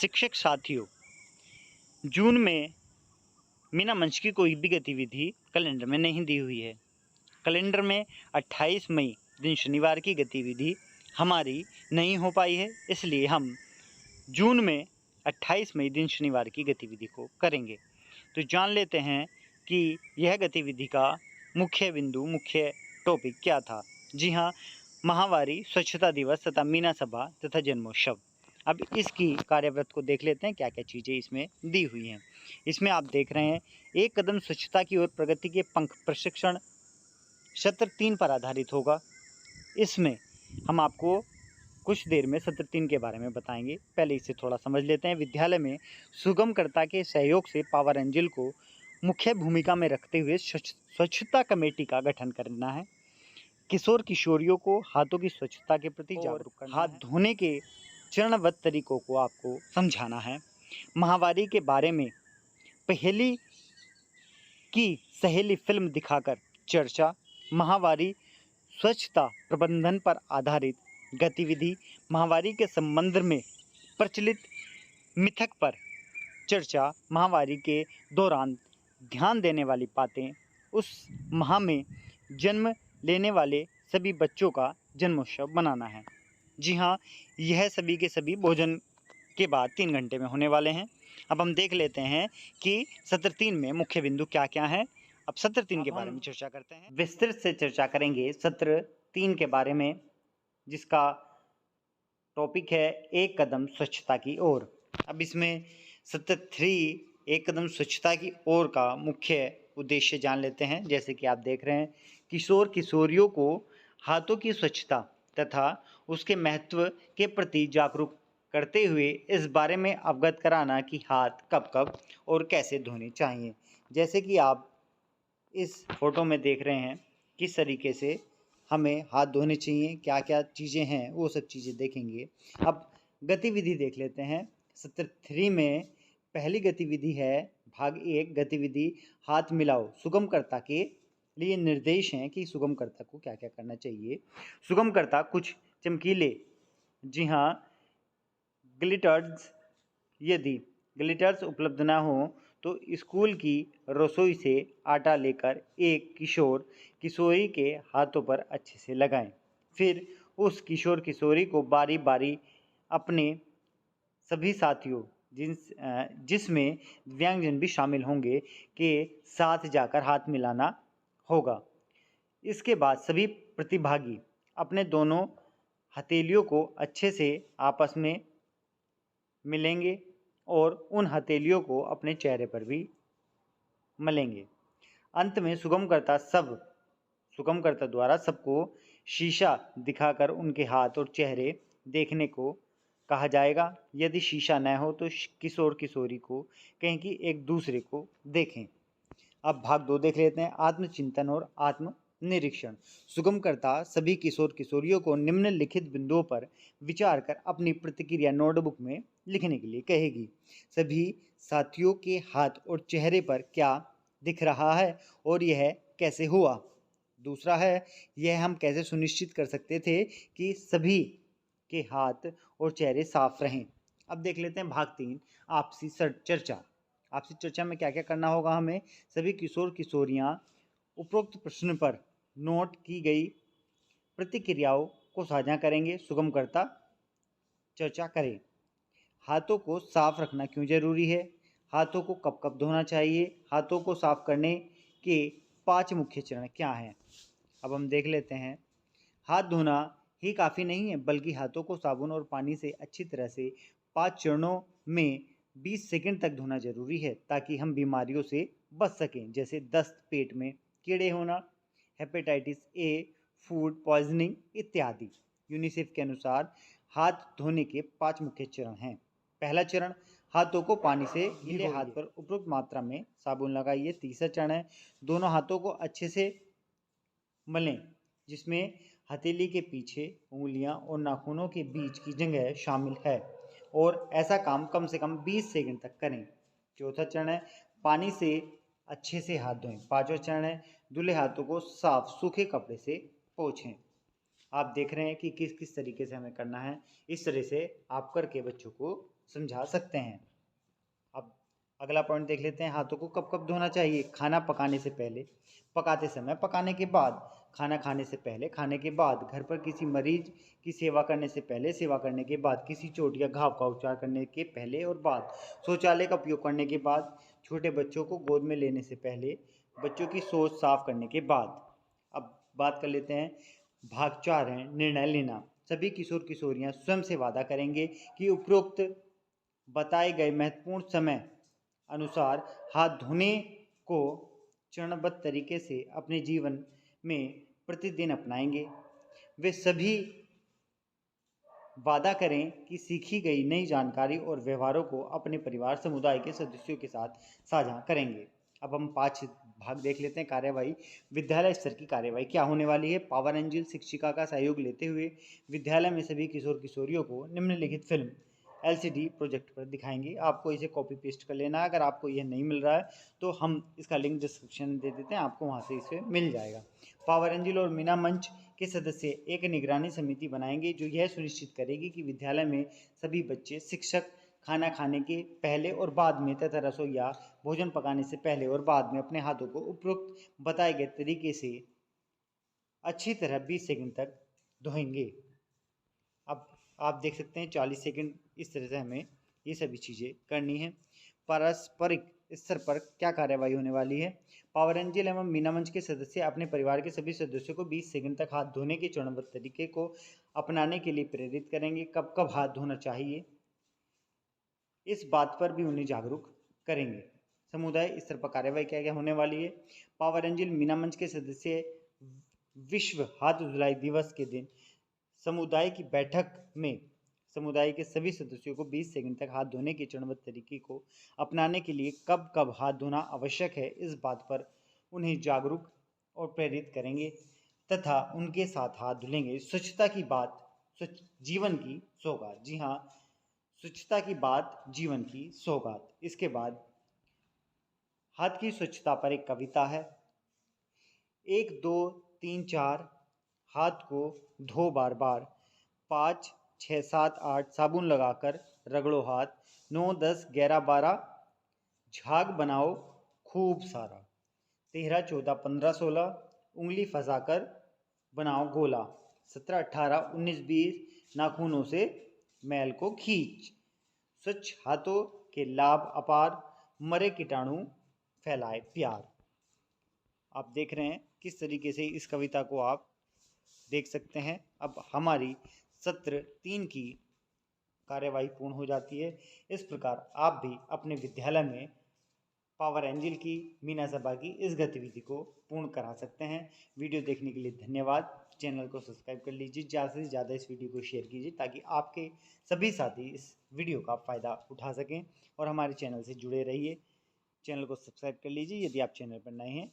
शिक्षक साथियों, जून में बिना मंच की कोई भी गतिविधि कैलेंडर में नहीं दी हुई है। कैलेंडर में 28 मई दिन शनिवार की गतिविधि हमारी नहीं हो पाई है, इसलिए हम जून में 28 मई दिन शनिवार की गतिविधि को करेंगे। तो जान लेते हैं कि यह गतिविधि का मुख्य टॉपिक क्या था। जी हाँ, माहवारी, स्वच्छता दिवस तथा मीना सभा तथा जन्मोत्सव। अब इसकी कार्यव्रत को देख लेते हैं, क्या क्या चीज़ें इसमें दी हुई हैं। इसमें आप देख रहे हैं, एक कदम स्वच्छता की ओर प्रगति के पंख प्रशिक्षण सत्र 3 पर आधारित होगा। इसमें हम आपको कुछ देर में सत्र 3 के बारे में बताएंगे। पहले इसे थोड़ा समझ लेते हैं। विद्यालय में सुगमकर्ता के सहयोग से पावर एंजल को मुख्य भूमिका में रखते हुए स्वच्छता कमेटी का गठन करना है। किशोर किशोरियों को हाथों की स्वच्छता के प्रति जागरूक करना, हाथ धोने के चरणबद्ध तरीकों को आपको समझाना है। माहवारी के बारे में पहेली की सहेली फिल्म दिखाकर चर्चा। माहवारी स्वच्छता प्रबंधन पर आधारित गतिविधि। माहवारी के संबंध में प्रचलित मिथक पर चर्चा। माहवारी के दौरान ध्यान देने वाली बातें। उस माह में जन्म लेने वाले सभी बच्चों का जन्मोत्सव मनाना है। जी हाँ, यह सभी के सभी भोजन के बाद 3 घंटे में होने वाले हैं। अब हम देख लेते हैं कि सत्र 3 में मुख्य बिंदु क्या क्या हैं। अब सत्र 3 के बारे में चर्चा करते हैं। विस्तृत से चर्चा करेंगे सत्र 3 के बारे में, जिसका टॉपिक है एक कदम स्वच्छता की ओर। अब इसमें सत्र 3 एक कदम स्वच्छता की ओर का मुख्य उद्देश्य जान लेते हैं। जैसे कि आप देख रहे हैं, किशोर किशोरियों को हाथों की स्वच्छता तथा उसके महत्व के प्रति जागरूक करते हुए इस बारे में अवगत कराना कि हाथ कब कब और कैसे धोने चाहिए। जैसे कि आप इस फोटो में देख रहे हैं, किस तरीके से हमें हाथ धोने चाहिए, क्या क्या चीज़ें हैं, वो सब चीज़ें देखेंगे। अब गतिविधि देख लेते हैं। सत्र 3 में पहली गतिविधि है भाग 1, गतिविधि हाथ मिलाओ। सुगमकर्ता के लिए निर्देश हैं कि सुगमकर्ता को क्या क्या करना चाहिए। सुगमकर्ता कुछ चमकीले, जी हाँ, ग्लिटर्स, यदि ग्लिटर्स उपलब्ध ना हो तो स्कूल की रसोई से आटा लेकर एक किशोर किशोरी के हाथों पर अच्छे से लगाएं। फिर उस किशोर किशोरी को बारी बारी अपने सभी साथियों, जिसमें दिव्यांगजन भी शामिल होंगे, के साथ जाकर हाथ मिलाना होगा। इसके बाद सभी प्रतिभागी अपने दोनों हथेलियों को अच्छे से आपस में मिलेंगे और उन हथेलियों को अपने चेहरे पर भी मलेंगे। अंत में सुगमकर्ता द्वारा सबको शीशा दिखाकर उनके हाथ और चेहरे देखने को कहा जाएगा। यदि शीशा न हो तो किशोर किशोरी को कहें कि एक दूसरे को देखें। अब भाग 2 देख लेते हैं, आत्मचिंतन और आत्म निरीक्षण। सुगमकर्ता सभी किशोर किशोरियों को निम्नलिखित बिंदुओं पर विचार कर अपनी प्रतिक्रिया नोटबुक में लिखने के लिए कहेगी। सभी साथियों के हाथ और चेहरे पर क्या दिख रहा है और यह कैसे हुआ। दूसरा है, यह हम कैसे सुनिश्चित कर सकते थे कि सभी के हाथ और चेहरे साफ रहें। अब देख लेते हैं भाग 3, आपसी चर्चा। आपसी चर्चा में क्या क्या करना होगा हमें। सभी किशोर किशोरियाँ उपरोक्त प्रश्न पर नोट की गई प्रतिक्रियाओं को साझा करेंगे। सुगमकर्ता चर्चा करें। हाथों को साफ रखना क्यों जरूरी है, हाथों को कब कब धोना चाहिए, हाथों को साफ करने के 5 मुख्य चरण क्या हैं। अब हम देख लेते हैं। हाथ धोना ही काफ़ी नहीं है, बल्कि हाथों को साबुन और पानी से अच्छी तरह से 5 चरणों में 20 सेकंड तक धोना जरूरी है, ताकि हम बीमारियों से बच सकें, जैसे दस्त, पेट में कीड़े होना, हेपेटाइटिस ए, फूड पॉइजनिंग इत्यादि। यूनिसेफ के अनुसार हाथ धोने के 5 मुख्य चरण हैं। पहला चरण, हाथों को पानी से गीले हाथ पर उपयुक्त मात्रा में साबुन लगाइए। तीसरा चरण है, दोनों हाथों को अच्छे से मलें, जिसमें हथेली के पीछे उंगलियां और नाखूनों के बीच की जगह शामिल है, और ऐसा काम कम से कम 20 सेकंड तक करें। चौथा चरण है, पानी से अच्छे से हाथ धोएं। पांचवा चरण है, धुले हाथों को साफ सूखे कपड़े से पोंछें। आप देख रहे हैं कि किस किस तरीके से हमें करना है। इस तरह से आप करके बच्चों को समझा सकते हैं। अब अगला पॉइंट देख लेते हैं, हाथों को कब कब धोना चाहिए। खाना पकाने से पहले, पकाते समय, पकाने के बाद, खाना खाने से पहले, खाने के बाद, घर पर किसी मरीज की सेवा करने से पहले, सेवा करने के बाद, किसी चोट या घाव का उपचार करने के पहले और बाद, शौचालय का उपयोग करने के बाद, छोटे बच्चों को गोद में लेने से पहले, बच्चों की सोच साफ करने के बाद। अब बात कर लेते हैं भाग 4 है निर्णय लेना। सभी किशोर किशोरियां स्वयं से वादा करेंगे कि उपरोक्त बताए गए महत्वपूर्ण समय अनुसार हाथ धोने को चरणबद्ध तरीके से अपने जीवन में प्रतिदिन अपनाएंगे। वे सभी वादा करें कि सीखी गई नई जानकारी और व्यवहारों को अपने परिवार समुदाय के सदस्यों के साथ साझा करेंगे। अब हम 5 भाग देख लेते हैं कार्यवाही। विद्यालय स्तर की कार्यवाही क्या होने वाली है। पावर एंजल शिक्षिका का सहयोग लेते हुए विद्यालय में सभी किशोर किशोरियों को निम्नलिखित फिल्म LCD प्रोजेक्ट पर दिखाएंगे। आपको इसे कॉपी पेस्ट कर लेना है। अगर आपको यह नहीं मिल रहा है तो हम इसका लिंक डिस्क्रिप्शन में दे देते हैं, आपको वहाँ से इसे मिल जाएगा। पावर एंजल और मीना मंच के सदस्य एक निगरानी समिति बनाएंगे जो यह सुनिश्चित करेगी कि विद्यालय में सभी बच्चे, शिक्षक खाना खाने के पहले और बाद में तथा रसोई या भोजन पकाने से पहले और बाद में अपने हाथों को उपरोक्त बताए गए तरीके से अच्छी तरह 20 सेकंड तक धोएंगे। अब आप देख सकते हैं 40 सेकंड इस तरह से हमें ये सभी चीज़ें करनी है। पारस्परिक स्तर पर क्या कार्यवाही होने वाली है। पावर एंजल एवं मीना मंच के सदस्य अपने परिवार के सभी सदस्यों को 20 सेकंड तक हाथ धोने के चरणबद्ध तरीके को अपनाने के लिए प्रेरित करेंगे। कब कब हाथ धोना चाहिए इस बात पर भी उन्हें जागरूक करेंगे। समुदाय स्तर पर कार्यवाही क्या क्या होने वाली है। पावर एंजल मीना मंच के सदस्य विश्व हाथ धुलाई दिवस के दिन समुदाय की बैठक में समुदाय के सभी सदस्यों को 20 सेकंड तक हाथ धोने के चरणबद्ध तरीके को अपनाने के लिए कब कब हाथ धोना आवश्यक है इस बात पर उन्हें जागरूक और प्रेरित करेंगे तथा उनके साथ हाथ धुलेंगे। स्वच्छता की बात जीवन की सौगात। जी हाँ, स्वच्छता की बात जीवन की सौगात। इसके बाद हाथ की स्वच्छता पर एक कविता है। 1 2 3 4 हाथ को धो बार बार, 5 6 7 8 साबुन लगाकर रगड़ो हाथ, 9 10 11 12 झाग बनाओ खूब सारा, 13 14 15 16 उंगली फंसाकर बनाओ गोला, 17 18 19 20 नाखूनों से मैल को खींच। स्वच्छ हाथों के लाभ अपार, मरे कीटाणु फैलाए प्यार। आप देख रहे हैं किस तरीके से इस कविता को आप देख सकते हैं। अब हमारी सत्र 3 की कार्यवाही पूर्ण हो जाती है। इस प्रकार आप भी अपने विद्यालय में पावर एंजल की, मीना सभा की इस गतिविधि को पूर्ण करा सकते हैं। वीडियो देखने के लिए धन्यवाद। चैनल को सब्सक्राइब कर लीजिए, ज़्यादा से ज़्यादा इस वीडियो को शेयर कीजिए ताकि आपके सभी साथी इस वीडियो का फ़ायदा उठा सकें और हमारे चैनल से जुड़े रहिए। चैनल को सब्सक्राइब कर लीजिए यदि आप चैनल पर नए हैं।